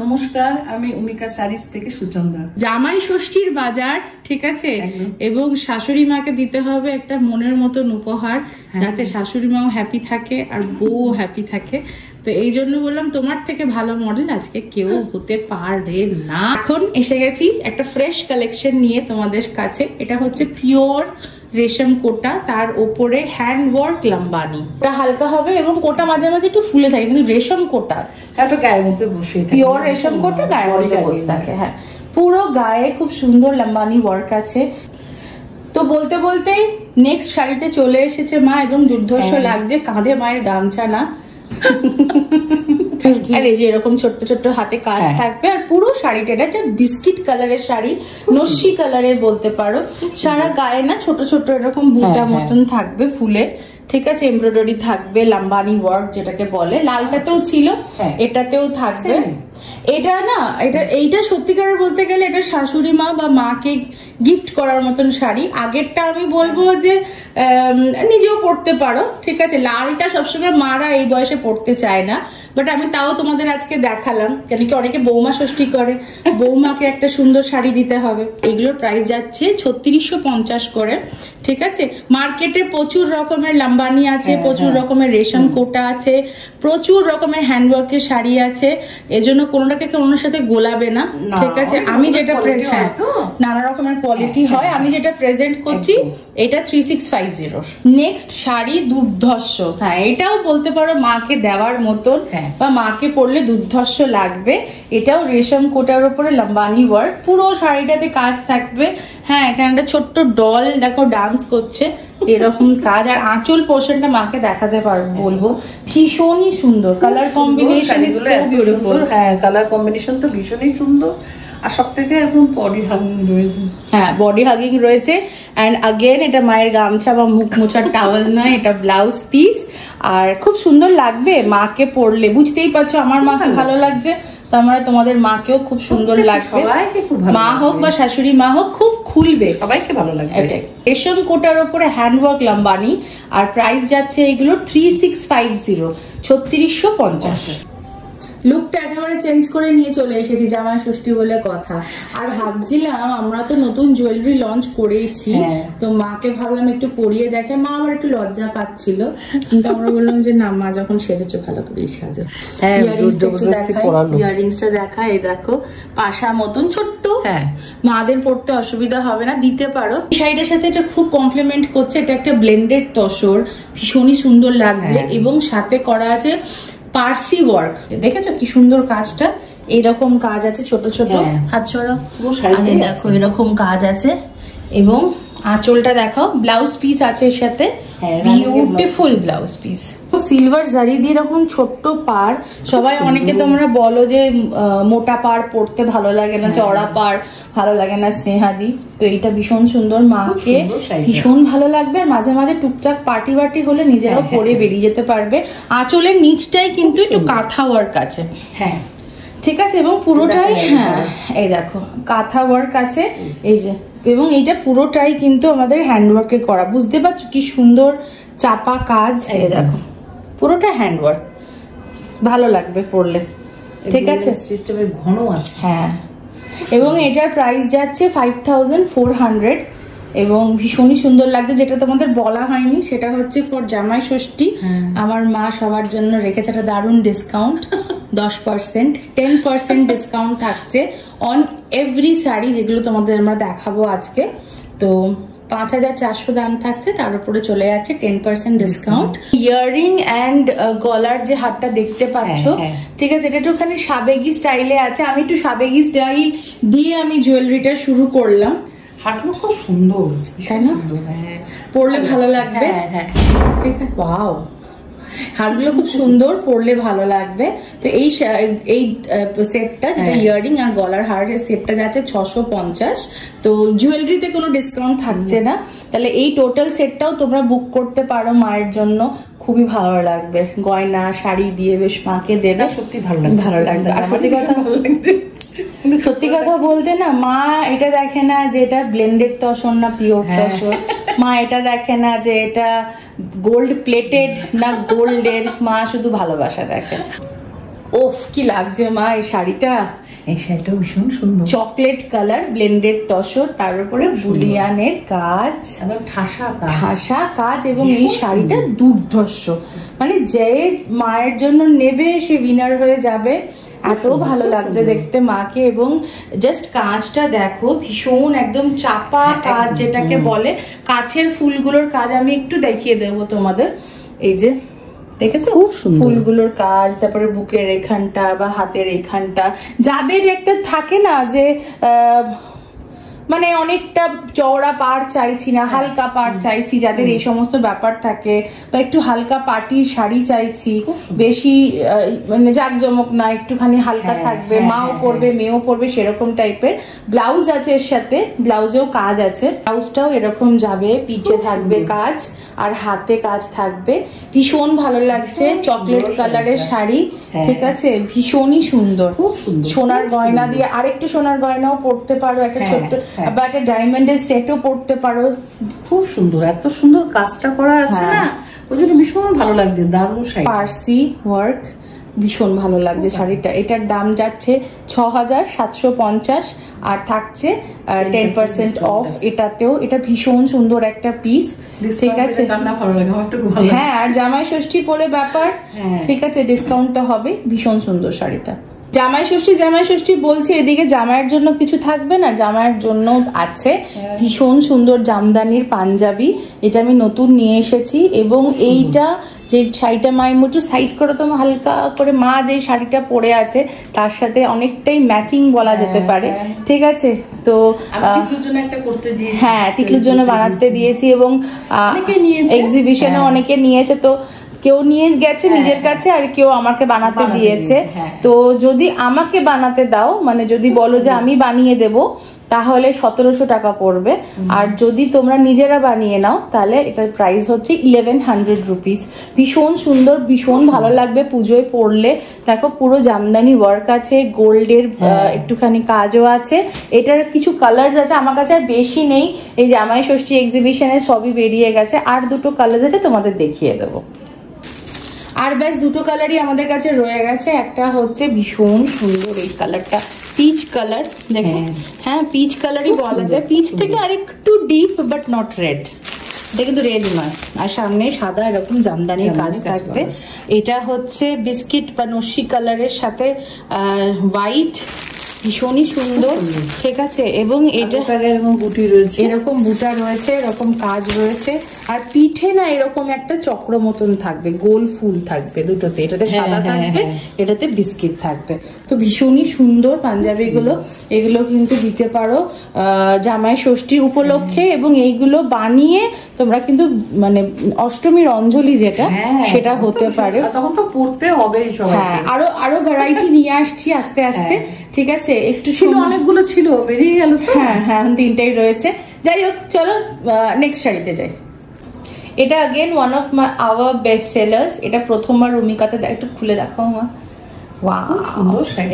নমস্কার, আমি উমিকা শাড়িজ থেকে সুচন্দ্রা। জামাই ষষ্ঠীর বাজার, ঠিক আছে, এবং শাশুড়ি মাকে দিতে হবে একটা মনের মতন উপহার, যাতে শাশুড়ি মাও হ্যাপি থাকে আর বউ হ্যাপি থাকে। তো এই জন্য বললাম তোমার থেকে ভালো মডেল আজকে কেউ হতে পারে না। এখন এসে গেছি একটা ফ্রেশ কালেকশন নিয়ে তোমাদের কাছে। এটা হচ্ছে পিওর রেশম কোটা, তার ওপরে হ্যান্ড ওয়ার্ক লাম্বানি। এটা হালকা হবে এবং কোটা মাঝে মাঝে একটু ফুলে থাকে, কিন্তু রেশম কোটা একটা গায়ের মধ্যে বসে থাকে, পিওর রেশম কোটা গায়ের মধ্যে বসে থাকে। হ্যাঁ, পুরো গায়ে খুব সুন্দর লাম্বানি ওয়ার্ক আছে। তো বলতে বলতেই নেক্সট শাড়িতে চলে এসেছে মা, এবং দুর্ধর্ষ লাগছে, কাঁধে মায়ের গামছা না, আর এই যে এরকম ছোট্ট ছোট্ট হাতে কাজ থাকবে। আর পুরো শাড়িটা একটা বিস্কিট কালারের শাড়ি, নস্যি কালারের বলতে পারো। সারা গায়ে না ছোট ছোট এরকম বুটা মতন থাকবে ফুলে, ঠিক আছে, এমব্রয়ডারি থাকবে, লাম্বানি ওয়ার্ক যেটাকে বলে। লালটাতেও ছিল, এটাতেও থাকবে। এটা না, এইটা সত্যিকারের বলতে গেলে এটা শাশুড়ি মা বা মাকে গিফট করার মতন শাড়ি। আগেরটা আমি বলবো যে নিজেও পড়তে পারো, ঠিক আছে। লালটা সবসময় মারা এই বয়সে পড়তে চায় না, বাট আমি তাও তোমাদের আজকে দেখালাম, কেন কি অনেকে বৌমা ষষ্ঠী করে, বৌমাকে একটা সুন্দর শাড়ি দিতে হবে। এগুলোর প্রাইস যাচ্ছে 3650 করে, ঠিক আছে। মার্কেটে প্রচুর রকমের লাম্বানি আছে, প্রচুর রকমের রেশম কোটা আছে, প্রচুর রকমের হ্যান্ডওয়ার্কের শাড়ি আছে। এজন্য কোনোটাকে কোনোর সাথে গোলাবে না, ঠিক আছে। আমি যেটা নানা রকমের কোয়ালিটি হয়, আমি যেটা প্রেজেন্ট করছি এটা 3650। নেক্সট শাড়ি দুর্ধর্ষ। হ্যাঁ, এটাও বলতে পারো মাকে দেওয়ার মতন, বা মাকে পরলে দুর্ধর্ষ লাগবে। এটাও রেশম কোটার উপরে লাম্বানি ওয়ার্ক, পুরো শাড়িটাতে কাজ থাকবে। হ্যাঁ, এখানে একটা ছোট্ট ডল দেখো ডান্স করছে, এরকম কাজ। আর আঁচল পোর্শনটা মাকে দেখাতে পারবো, বলবো ভীষণই সুন্দর। Colour combination is so beautiful. হ্যাঁ, কালার কম্বিনেশন তো ভীষণই সুন্দর। আর সব থেকে একদম বডি হাগিং রয়েছে। হ্যাঁ, বডি হাগিং রয়েছে। অ্যান্ড আগেন এটা মায়ের গামছা বা মুখ মোছার টাওয়াল নয়, এটা ব্লাউজ পিস। আর খুব সুন্দর লাগবে মাকে পরলে, বুঝতেই পারছো আমার মাকে ভালো লাগছে, তো আমরা তোমাদের মাকেও খুব সুন্দর লাগবে। মা হোক বা শাশুড়ি মা হোক, খুব খুলবে, সবাইকে ভালো লাগবে। রেশম কোটার উপরে হ্যান্ডওয়ার্ক লাম্বানি। আর প্রাইস যাচ্ছে এগুলো 3650, 3650। লুকটা একেবারে চেঞ্জ করে নিয়ে চলে এসেছি, জামাই ষষ্ঠী বলে কথা। আর ভাবছিলাম আমরা তো নতুন জুয়েলারি লঞ্চ করেইছি, তো মাকে ভাবলাম একটু পরিয়ে দেখে। মা আবার একটু লজ্জা পাচ্ছিল, কিন্তু আমরা বললাম যে না মা, যখন সেজেছো ভালো করেই সাজো। ইয়ারিংসটা দেখা, এই দেখো পাশা মতন ছোট্ট, মাদের পড়তে অসুবিধা হবে না, দিতে পারো। শাড়িটার সাথে এটা খুব কমপ্লিমেন্ট করছে। এটা একটা ব্লেন্ডেড তসর, ভীষণই সুন্দর লাগছে, এবং সাথে করা আছে পার্সি ওয়ার্ক। দেখেছো কি সুন্দর কাজটা, এরকম কাজ আছে ছোট ছোট, হাত ছড়া দেখো এরকম কাজ আছে। এবং আঁচলটা দেখাও, ব্লাউজ পিস আছে এর সাথে, বিউটিফুল ব্লাউজ পিস, সিলভার জারি দিয়ে এরকম ছোট্ট পার। সবাই অনেকে তোমরা বলো যে মোটা পার পরতে ভালো লাগে না, চড়া পার ভালো লাগে না স্নেহাদি, তো এইটা ভীষণ সুন্দর, মাকে ভীষণ ভালো লাগবে। আর মাঝে মাঝে টুকটাক পার্টি বার্টি হলে নিজেরাও পরে বেরিয়ে যেতে পারবে। আঁচলের নিচটাই কিন্তু একটু কাঁথা ওয়ার্ক আছে, হ্যাঁ ঠিক আছে, এবং পুরোটাই এই দেখো কাঁথা ওয়ার্ক আছে, এই যে, এবং এইটা পুরোটাই কিন্তু আমাদের হ্যান্ডওয়ার্কে করা। বুঝতে পারছো কি সুন্দর চাপা কাজ, এই দেখো পুরোটা হ্যান্ডওয়ার্ক, ভালো লাগবে পরলে, ঠিক আছে। সিস্টেমের ঘন আছে, হ্যাঁ, এবং এটার প্রাইস যাচ্ছে 5400, এবং ভীষণই সুন্দর লাগবে। যেটা তোমাদের বলা হয়নি সেটা হচ্ছে ফর জামাই ষষ্ঠী আমার মা সবার জন্য রেখেছে একটা দারুণ ডিসকাউন্ট, 10%, 10% ডিসকাউন্ট থাকছে অন এভরি শাড়ি, যেগুলো তোমাদের আমরা দেখাবো আজকে। তো 5400 দাম থাকছে, তার উপরে চলে যাচ্ছে 10% ডিসকাউন্ট। ইয়াররিং অ্যান্ড গলার যে হারটা দেখতে পাচ্ছ, ঠিক আছে, এটা একটুখানি সাবেগি স্টাইলে আছে। আমি একটু সাবেগি স্টাইল দিয়ে আমি জুয়েলারিটা শুরু করলাম। হারগুলো খুব সুন্দর, তাই না? পরলে ভালো লাগবে, ঠিক আছে। ওয়াও, হারগুলো খুব সুন্দর, পরলে ভালো লাগবে। তো এই সেটটা, যেটা ইয়াররিং আর গলার হারের সেটটা যাচ্ছে 650। তো জুয়েলারিতে কোনো ডিসকাউন্ট থাকছে না, তাহলে এই টোটাল সেটটাও তোমরা বুক করতে পারো মায়ের জন্য, খুবই ভালো লাগবে। গয়না শাড়ি দিয়ে বেশ মাকে দেবে, সত্যি ভালো লাগবে, ভালো লাগবে। আর সত্যি কথা ভালো লাগছে, কিন্তু সত্যি কথা বলতে না, মা এটা দেখে না যে এটা ব্লেন্ডেড তসর না পিওর তসর, মা এটা দেখে না যে এটা গোল্ড প্লেটেড না গোল্ডের, মা শুধু ভালোবাসা দেখে। ওফ কি লাগছে মা এই শাড়িটা, এই শাড়িটা ভীষণ সুন্দর, চকলেট কালার ব্লেন্ডেড তসর, তার উপরে বুলিয়ানের কাজ, ঠাসা কাজ, এবং এই শাড়িটা দুর্ধর্ষ, মানে যে মায়ের জন্য নেবে সে উইনার হয়ে যাবে। এত ভালো লাগছে দেখতে মাকে, এবং জাস্ট কাজটা দেখো, ভীষণ একদম চাপা কাজ যেটাকে বলে, কাছের ফুলগুলোর কাজ আমি একটু দেখিয়ে দেবো তোমাদের। এই যে দেখেছো ফুলগুলোর কাজ, তারপরে বুকের এখানটা বা হাতের এখানটা, যাদের একটা থাকে না যে মানে অনেকটা চওড়া পাড় চাইছি না, হালকা পাড় চাইছি, যাদের এই সমস্ত ব্যাপার থাকে, বা একটু হালকা পাটির শাড়ি চাইছি, বেশি মানে জাঁকজমক না, একটুখানি হালকা থাকবে, মাও পরবে মেয়েও পরবে সেরকম টাইপের। ব্লাউজ আছে এর সাথে, ব্লাউজেও কাজ আছে, ব্লাউজটাও এরকম যাবে, পিঠে থাকবে কাজ আর হাতে কাজ থাকবে। ভীষণ ভালো লাগছে, চকলেট কালারের শাড়ি, ঠিক আছে, ভীষণই সুন্দর, সোনার গয়না দিয়ে, আরেকটু সোনার গয়নাও পরতে পারো, একটা ছোট্ট বা একটা ডায়মন্ডের সেটও পরতে পারো, খুব সুন্দর, এত সুন্দর কাজটা করা আছে না, ওই জন্য ভীষণ ভালো লাগছে, দারুণ শাড়ি, পার্সি ওয়ার্ক, ভীষণ ভালো লাগছে শাড়িটা। এটার দাম যাচ্ছে ৬,৭৫০ আর থাকছে 10% অফ এটাতেও। এটা ভীষণ সুন্দর একটা পিস, ঠিক আছে, হ্যাঁ, আর জামাই ষষ্ঠী পরে ব্যাপার, ঠিক আছে, ডিসকাউন্টটা হবে। ভীষণ সুন্দর শাড়িটা। জামাই ষষ্ঠী বলছি, এদিকে জামাইয়ের জন্য কিছু থাকবে না, জামাইয়ের জন্য আছে ভীষণ সুন্দর জামদানির পাঞ্জাবি, এটা আমি নতুন নিয়ে এসেছি, এবং এইটা যে শাড়িটা মায়ের একটু সাইড করে তো হালকা করে, মা যে শাড়িটা পরে আছে তার সাথে অনেকটাই ম্যাচিং বলা যেতে পারে, ঠিক আছে। তো হ্যাঁ, টিকলুর জন্য বানাতে দিয়েছি, এবং এক্সিবিশনে অনেকে নিয়েছে, তো কেউ নিয়ে গেছে নিজের কাছে, আর কেউ আমাকে বানাতে দিয়েছে। তো যদি আমাকে বানাতে দাও, মানে যদি বলো যে আমি বানিয়ে দেব, তাহলে ১৭০০ টাকা পড়বে, আর যদি তোমরা নিজেরা বানিয়ে নাও তাহলে এটার প্রাইস হচ্ছে 1100 রুপিস। ভীষণ সুন্দর, ভীষণ ভালো লাগবে পুজোয় পরলে। দেখো পুরো জামদানি ওয়ার্ক আছে, গোল্ডের একটুখানি কাজও আছে, এটার কিছু কালার্স আছে, আমার কাছে আর বেশি নেই, এই জামাই ষষ্ঠী এক্সিবিশনে সবই বেরিয়ে গেছে, আর দুটো কালার্স আছে তোমাদের দেখিয়ে দেবো। আর ব্যাস দুটো কালারই আমাদের কাছে রয়ে গেছে, একটা হচ্ছে ভীষণ সুন্দর এই কালারটা, পিচ কালার, দেখো, হ্যাঁ পিচ কালারই বলা যায়, পিচ থেকে আর একটু ডিপ বাট নট রেড, এটা কিন্তু রেড নয়, আর সামনে সাদা এরকম জামদানির কাজ থাকবে। এটা হচ্ছে বিস্কিট বা নস্যি কালারের সাথে হোয়াইট, ভীষণই সুন্দর, ঠিক আছে, এবং এটা এরকম বুটি রয়েছে, এরকম বুটা রয়েছে, এরকম কাজ রয়েছে, আর পিঠে না এরকম একটা চক্র মতন থাকবে, গোল ফুল থাকবে দুটোতে, এটাতে সাদা থাকবে, এটাতে বিস্কিট থাকবে। তো ভীষণই সুন্দর পাঞ্জাবি গুলো, এগুলো কিন্তু দিতে পারো জামাই ষষ্ঠীর উপলক্ষে, এবং এইগুলো বানিয়ে তোমরা কিন্তু মানে অষ্টমীর অঞ্জলি যেটা সেটা হতে পারে, তখন তো পড়তে হবে। হ্যাঁ, আরো ভ্যারাইটি নিয়ে আসছি আস্তে আস্তে, ঠিক আছে, একটু ছিল, অনেকগুলো ছিল, বেরিয়ে গেল তো। হ্যাঁ, 3টাই রয়েছে। যাই হোক, চলো নেক্সট শাড়িতে যাই। এটা again one of my our best sellers. এটা প্রথমবার রুমিকাতে, একটু খুলে দেখাও মা। ওয়াও,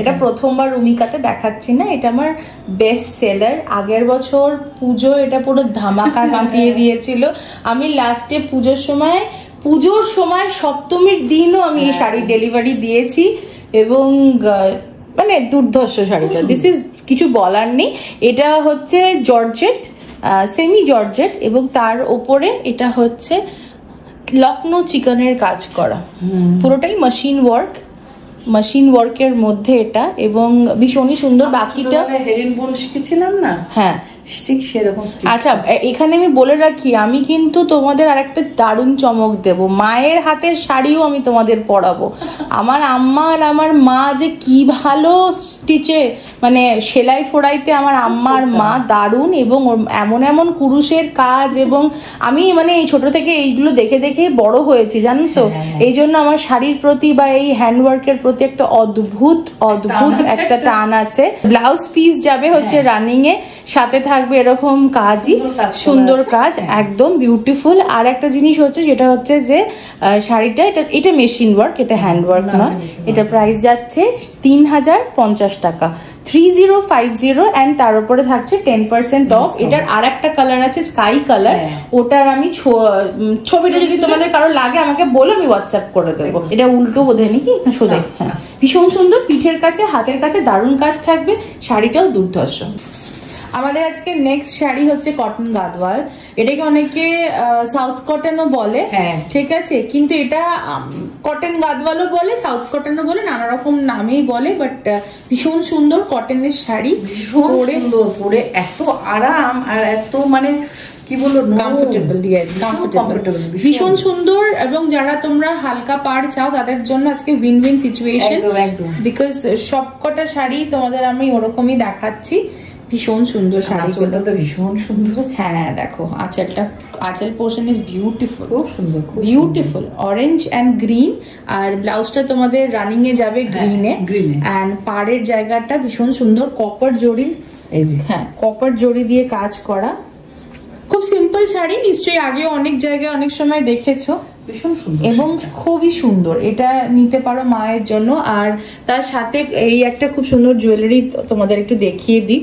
এটা প্রথমবার রুমিকাতে দেখাচ্ছি না, এটা আমার বেস্ট সেলার। আগের বছর পুজো এটা পুরো ধামাকা কাঁচিয়ে দিয়েছিল। আমি লাস্টে পুজোর সময় সপ্তমীর দিনও আমি এই শাড়ি ডেলিভারি দিয়েছি, এবং মানে দুর্ধর্ষ শাড়িটা, দিস ইজ কিছু বলার নেই। এটা হচ্ছে জর্জেট, সেমি জর্জেট, এবং তার ওপরে এটা হচ্ছে লখনৌ চিকনের কাজ করা, পুরোটাই মেশিন ওয়ার্কের মধ্যে এটা, এবং ভীষণই সুন্দর। বাকিটা হেরিনবোন শিখেছিলাম না, হ্যাঁ ঠিক সেরকম। আচ্ছা, এখানে আমি বলে রাখি, আমি কিন্তু তোমাদের আরেকটা দারুণ চমক দেব, মায়ের হাতের শাড়িও আমি তোমাদের পরাবো। আমার আম্মা আর আমার মা যে কি ভালো স্টিচে, মানে সেলাই ফোড়াইতে আমার আম্মা আর মা দারুণ, এবং এমন এমন কুরুশের কাজ, এবং আমি মানে এই ছোট থেকে এইগুলো দেখে দেখে বড় হয়েছি, জানো তো, এই জন্য আমার শাড়ির প্রতি বা এই হ্যান্ডওয়ার্কের প্রতি একটা অদ্ভুত একটা টান আছে। ব্লাউজ পিস যাবে হচ্ছে রানিং এ, সাথে থাকবে এরকম কাজই, সুন্দর কাজ, একদম বিউটিফুল। আর একটা জিনিস হচ্ছে, যেটা হচ্ছে যে শাড়িটা এটা মেশিন ওয়ার্ক, এটা হ্যান্ড ওয়ার্ক নয়। এটা প্রাইস যাচ্ছে 3050 টাকা, 3050 এন্ড তার উপরে থাকছে 10% অফ। এটার আর একটা কালার আছে স্কাই কালার, ওটার আমি ছবিটা যদি তোমাদের কারো লাগে আমাকে বলো, আমি হোয়াটসঅ্যাপ করে দেবো। এটা উল্টো বোধহয় নাকি না সোজাই? হ্যাঁ, ভীষণ সুন্দর, পিঠের কাছে হাতের কাছে দারুণ কাজ থাকবে, শাড়িটাও দুর্ধর্ষ। আমাদের আজকে নেক্সট শাড়ি হচ্ছে কটন গাদওয়াল। এটাকে অনেকে সাউথ কটনও বলে, ঠিক আছে, কিন্তু এটা কটন গাদওয়ালও বলে, সাউথ কটনও বলে, নানা রকম নামেই বলে। বাট ভীষণ সুন্দর কটনের শাড়ি, ভীষণ সুন্দর, পরে এত আরাম আর এত মানে কি বলবো কমফোর্টেবল। ইয়েস, কমফোর্টেবল, ভীষণ সুন্দর। এবং যারা তোমরা হালকা পাড় চাও তাদের জন্য আজকে উইন উইন সিচুয়েশন, বিকজ সবকটা শাড়ি তোমাদের আমি ওরকমই দেখাচ্ছি। ভীষণ সুন্দর শাড়িগুলো, তো ভীষণ সুন্দর। হ্যাঁ দেখো আঁচলটা, আঁচল পোর্শন ইজ বিউটিফুল, খুব সুন্দর, বিউটিফুল অরেঞ্জ অ্যান্ড গ্রিন। আর ব্লাউজটা তোমাদের রানিং এ যাবে গ্রিনে, অ্যান্ড পাড়ের জায়গাটা ভীষণ সুন্দর কপার জরির, এই যে হ্যাঁ কপার জরি দিয়ে কাজ করা। খুব সিম্পল শাড়ি, নিশ্চয়ই আগে অনেক জায়গায় অনেক সময় দেখেছো, ভীষণ সুন্দর এবং খুবই সুন্দর। এটা নিতে পারো মায়ের জন্য। আর তার সাথে এই একটা খুব সুন্দর জুয়েলারি তোমাদের একটু দেখিয়ে দিই।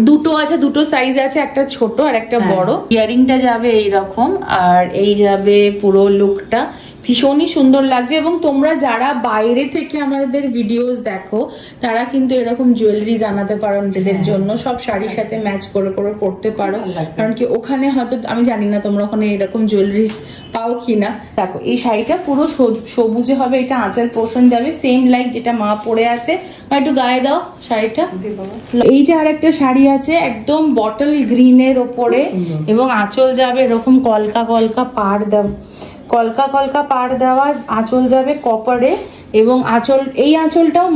দুটো আছে, দুটো সাইজ আছে, একটা ছোট আর একটা বড়। ইয়ারিংটা যাবে এইরকম, আর এই যাবে পুরো লুকটা। ভীষণই সুন্দর লাগছে। এবং তোমরা যারা বাইরে থেকে আমাদের ভিডিওস দেখো তারা কিন্তু এরকম জুয়েলারি জানাতে পারো নিজেদের জন্য, সব শাড়ির সাথে ম্যাচ করে করে পড়তে পারো। কারণ কি ওখানে হয়তো আমি জানি না তোমরা ওখানে এরকম জুয়েলারিস পাও কিনা। দেখো এই শাড়িটা পুরো সবুজে হবে, এটা আঁচল পোর্শন যাবে সেম লাইক যেটা মা পরে আছে। একটু গায়ে দাও শাড়িটা। এইটা আর একটা শাড়ি আছে একদম বটল গ্রিনের ওপরে, এবং আঁচল যাবে এরকম কলকা কলকা পাড় দাও, কলকা কলকা পাড় দেওয়া আঁচল যাবে কপারে। এবং আঁচল, এই আঁচলটাও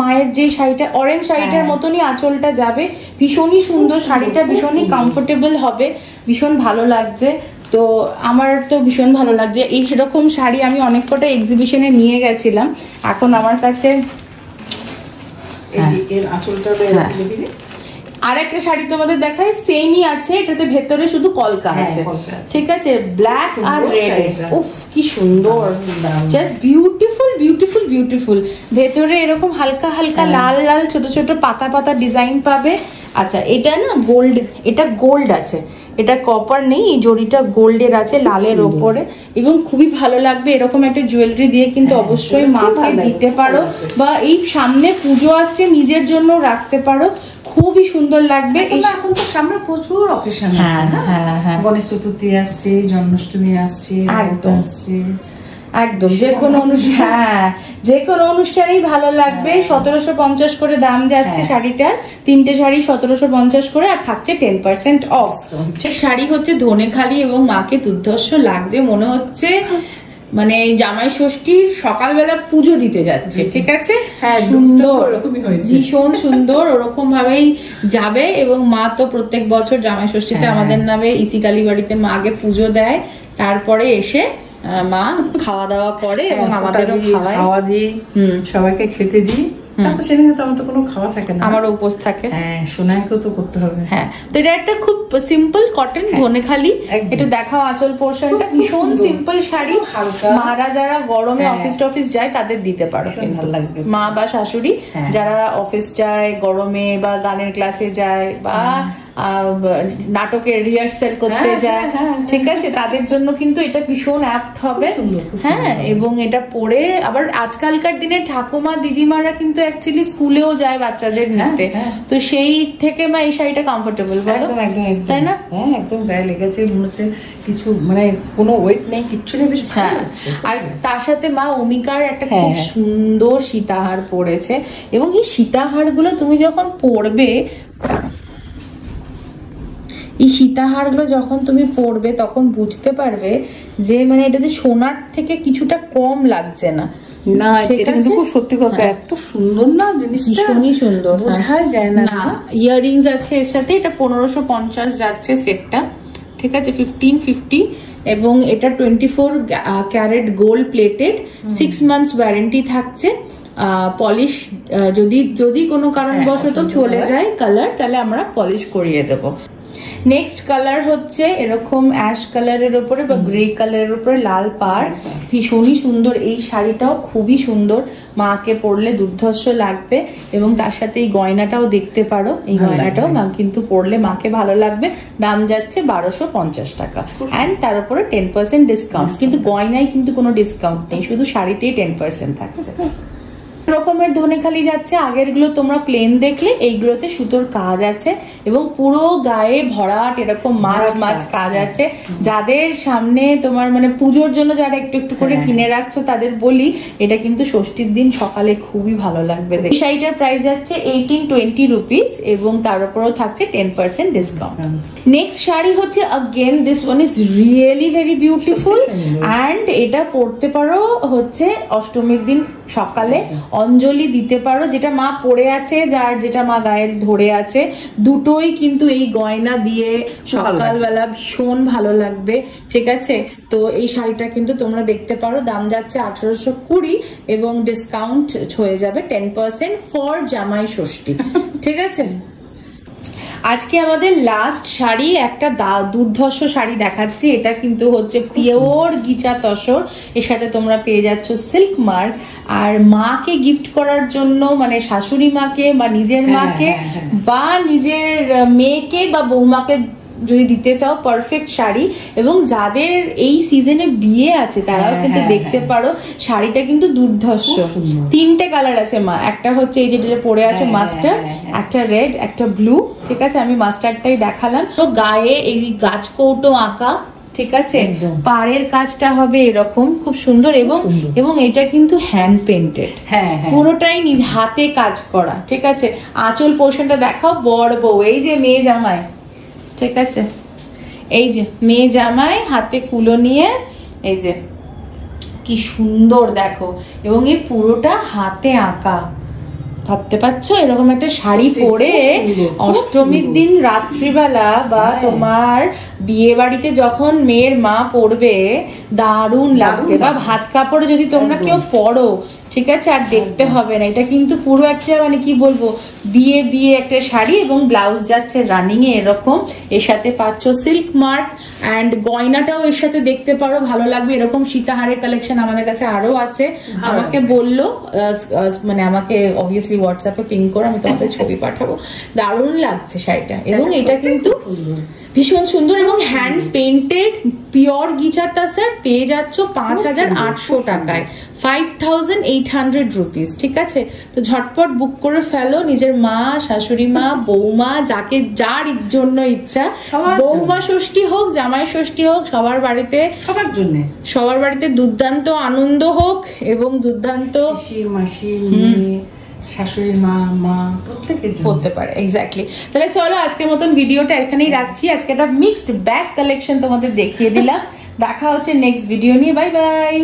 মায়ের যে শাড়িটা অরেঞ্জ শাড়িটার মতনই আঁচলটা যাবে। ভীষণই সুন্দর শাড়িটা, ভীষণই কমফোর্টেবল হবে, ভীষণ ভালো লাগছে। তো আমার তো ভীষণ ভালো লাগছে। এই সেরকম শাড়ি আমি অনেক কটা এক্সিবিশনে নিয়ে গেছিলাম, এখন আমার কাছে আর একটা শাড়ি তোমাদের দেখাই, সেমই আছে, এটাতে ভেতরে শুধু কলকা আছে, ঠিক আছে, ব্ল্যাক আর রেড। উফ কি সুন্দর, জাস্ট বিউটিফুল বিউটিফুল বিউটিফুল। ভেতরে এরকম হালকা হালকা লাল লাল ছোট ছোট পাতা পাতা ডিজাইন পাবে। আচ্ছা এটা না গোল্ড, এটা গোল্ড আছে, এটা কপার নেই, এই জড়িটা গোল্ডের আছে লালের ওপরে। এবং খুবই ভালো লাগবে এরকম একটা জুয়েলারি দিয়ে, কিন্তু অবশ্যই মাকে দিতে পারো, বা এই সামনে পুজো আসছে নিজের জন্য রাখতে পারো, খুবই সুন্দর লাগবে। এখন তো সামনে প্রচুর অকেশন আছে, গণেশ চতুর্থী আসছে, জন্মাষ্টমী আসছে, একদম আসছে, একদম যে কোনো অনুষ্ঠান, যে কোনো অনুষ্ঠানেই ভালো লাগবে। 1750 করে দাম যাচ্ছে শাড়িটার, তিনটে শাড়ি 1750 করে, আর থাকছে 10% অফ। শাড়ি হচ্ছে ধনেখালি, এবং মাকে দুর্ধর্ষ লাগছে, মনে হচ্ছে মানে জামাই ষষ্ঠীর সকালবেলা পুজো দিতে যাচ্ছে, ঠিক আছে, সুন্দর, ভীষণ সুন্দর, ওরকম ভাবেই যাবে। এবং মা তো প্রত্যেক বছর জামাই ষষ্ঠীতে আমাদের নামে ইসি কালী বাড়িতে মা আগে পুজো দেয়, তারপরে এসে মা খাওয়া দাওয়া করে এবং আমাদেরও খাওয়া দিই, সবাইকে খেতে দিই। তারপর সেদিনে তো আমার তো কোনো খাওয়া থাকে না, আমার উপোস থাকে। সোনাইকেও তো করতে হবে। তো এটা একটা খুব সিম্পল কটন ধনেখালি। একটু দেখাও আঁচল পোর্শনটা, ভীষণ সিম্পল শাড়ি। মারা যারা গরমে অফিস টফিস যায় তাদের দিতে পারো, কিন্তু মা বা শাশুড়ি যারা অফিস যায় গরমে, বা গানের ক্লাসে যায়, বা নাটকের রিহার্সাল করতে যায়, ঠিক আছে, তাদের জন্য কিন্তু এটা ভীষণ অ্যাপ্ট হবে। এবং এটা পরে আবার আজকালকার দিনে ঠাকুমা দিদিমারা কিন্তু অ্যাকচুয়ালি স্কুলেও যায় বাচ্চাদের নিতে, তো সেই থেকে মা এই শাড়িটা কমফোর্টেবল, বলো তাই না? একদম গায়ে লেগেছে, মনে হচ্ছে কিছু মানে কোনো ওয়েট নেই, কিচ্ছু নেই, বেশ ভালো লাগছে। আর তার সাথে মা অমিকার একটা খুব সুন্দর সীতাহার পরেছে, এবং এই সীতাহার গুলো তুমি যখন পরবে, এই সীতাহারগুলো যখন তুমি পরবে তখন বুঝতে পারবে যে মানে এটা যে সোনার থেকে কিছুটা কম লাগছে না। না এটা কিন্তু খুব সত্যি কথা, এত সুন্দর না জিনিসটা, ভীষণই সুন্দর, বোঝা যায় না। ইয়াররিংস আছে এর সাথে, এটা 1550 যাচ্ছে সেটটা, ঠিক আছে, 1550। এবং এটা 24 carat gold plated, 6 months warranty থাকছে। পলিশ যদি কোনো কারণবশত চলে যায় কালার, তাহলে আমরা পলিশ করিয়ে দেবো। নেক্সট কালার হচ্ছে এরকম অ্যাশ কালারের উপরে বা গ্রে কালারের উপরে লাল পাড়, ভীষণই সুন্দর। এই শাড়িটাও খুবই সুন্দর, মাকে পরলে দুর্ধর্ষ লাগবে। এবং তার সাথে এই গয়নাটাও দেখতে পারো, এই গয়নাটাও কিন্তু পরলে মাকে ভালো লাগবে। দাম যাচ্ছে 1250 টাকা, অ্যান্ড তার উপরে 10% ডিসকাউন্ট। কিন্তু গয়নায় কিন্তু কোনো ডিসকাউন্ট নেই, শুধু শাড়িতেই 10% থাকছে। রকমের ধনেখালি যাচ্ছে, আগের গুলো তোমরা প্লেন দেখলে, এইগুলোতে সুতোর কাজ আছে এবং পুরো গায়ে ভরাট এরকম মাছ মাছ কাজ আছে। যাদের সামনে তোমার মানে পুজোর জন্য যারা একটু একটু করে কিনে রাখছো তাদের বলি এটা কিন্তু ষষ্ঠীর দিন সকালে খুবই ভালো লাগবে। এই শাড়িটার প্রাইস যাচ্ছে 1820 রুপিস এবং তার উপরেও থাকছে 10% ডিসকাউন্ট। নেক্সট শাড়ি হচ্ছে again this one is really very beautiful, and এটা পরতে পারো হচ্ছে অষ্টমীর দিন সকালে অঞ্জলি দিতে পারো, যেটা মা পরে আছে, যার যেটা মা গায়ে ধরে আছে, দুটোই কিন্তু এই গয়না দিয়ে সকালবেলা ভীষণ ভালো লাগবে। ঠিক আছে, তো এই শাড়িটা কিন্তু তোমরা দেখতে পারো। দাম যাচ্ছে 1820 এবং ডিসকাউন্ট হয়ে যাবে 10% ফর জামাই ষষ্ঠী। ঠিক আছে, আজকে আমাদের লাস্ট শাড়ি একটা দুর্ধর্ষ শাড়ি দেখাচ্ছি। এটা কিন্তু হচ্ছে পিওর গিচা তসর, এর সাথে তোমরা পেয়ে যাচ্ছ সিল্ক মার্ক। আর মাকে গিফট করার জন্য, মানে শাশুড়ি মাকে বা নিজের মাকে বা নিজের মেয়েকে বা বৌমাকে যদি দিতে চাও, পারফেক্ট শাড়ি। এবং যাদের এই সিজনে বিয়ে আছে তারাও কিন্তু দেখতে পারো, শাড়িটা কিন্তু দুর্ধর্ষ। 3টে কালার আছে মা, একটা হচ্ছে এই যেটা পরে আছে মাস্টার্ড, একটা রেড, একটা ব্লু। ঠিক আছে, আমি মাস্টার্ডটাই দেখালাম। তো গায়ে এই গাছ কৌটো আঁকা, ঠিক আছে, পাড়ের কাজটা হবে এরকম খুব সুন্দর। এবং এটা কিন্তু হ্যান্ড পেন্টেড, পুরোটাই হাতে কাজ করা। ঠিক আছে, আঁচল পোর্শনটা দেখাও। বড় বউ, এই যে মেয়ে জামাই, ঠিক আছে, এই যে মেয়ে জামাই হাতে কুলো নিয়ে, এই যে কি সুন্দর দেখো। এবং এই পুরোটা হাতে আঁকা, ভাবতে পারছো এরকম একটা শাড়ি পরে অষ্টমীর দিন রাত্রিবেলা বা তোমার বিয়ে বাড়িতে যখন মেয়ের মা পরবে দারুণ লাগবে। বা ভাত কাপড়ে যদি তোমরা কেউ পরো, ঠিক আছে, আর দেখতে হবে না। এটা কিন্তু পুরো একটা মানে কি বলবো, বিয়ে বিয়ে একটা শাড়ি। এবং ব্লাউজ যাচ্ছে রানিং এ এরকম, এর সাথে পাচ্ছ সিল্ক মার্ক, অ্যান্ড গয়নাটাও এর সাথে দেখতে পারো, ভালো লাগবে। এরকম সীতাহারের কালেকশন আমাদের কাছে আরো আছে। আমাকে বললো, মানে আমাকে অবভিয়াসলি হোয়াটসঅ্যাপে পিং করে আমি তোমাদের ছবি পাঠাবো। দারুণ লাগছে শাড়িটা, এবং এটা কিন্তু ভীষণ সুন্দর এবং হ্যান্ড পেইন্টেড পিওর গিচা তাসার পেয়ে যাচ্ছ 5800 টাকায়, 5800 রুপিস। ঠিক আছে, তো ঝটপট বুক করে ফেলো। নিজের মা, শাশুড়ি মা, বৌমা, যাকে যার জন্য ইচ্ছা, বৌমা ষষ্ঠী হোক, জামাই ষষ্ঠী হোক, সবার বাড়িতে, সবার বাড়িতে দুর্দান্ত আনন্দ হোক এবং দুর্দান্ত মাসি শাশুড়ি মা মা প্রত্যেকের জন্য হতে পারে। এক্স্যাক্টলি। তাহলে চলো আজকের মতন ভিডিওটা এখানেই রাখছি। আজকে একটা মিক্সড ব্যাগ কালেকশন তোমাদের দেখিয়ে দিলাম। দেখা হচ্ছে নেক্সট ভিডিও নিয়ে। Bye bye.